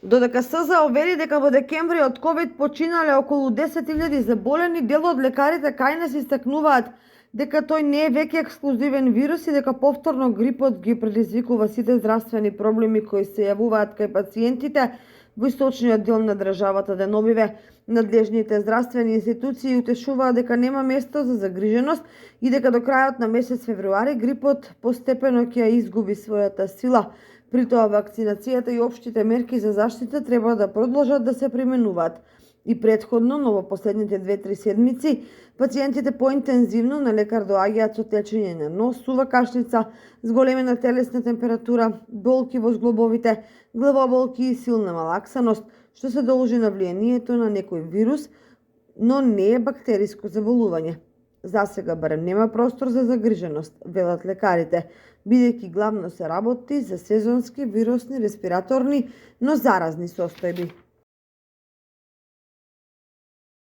Додека СЗО вели дека во декември од ковид починале околу 10.000 заболени, дел од лекарите кај нас истакнуваат дека тој не е веќе ексклузивен вирус и дека повторно грипот ги предизвикува сите здравствени проблеми кои се јавуваат кај пациентите во источниот дел на државата. Деновиве надлежните здравствени институции утешуваат дека нема место за загриженост и дека до крајот на месец февруари грипот постепено ќе изгуби својата сила. При тоа вакцинацијата и општите мерки за заштита треба да продолжат да се применуваат. И претходно, но во последните 2-3 седмици, пациентите поинтензивно на лекар доаѓаат со течење на нос, сува кашница, зголемена телесна температура, болки во зглобовите, главоболки и силна малаксаност, што се должи на влијанието на некој вирус, но не е бактериско заболување. За сега барем нема простор за загриженост, велат лекарите, бидејќи главно се работи за сезонски вирусни респираторни, но заразни состојби.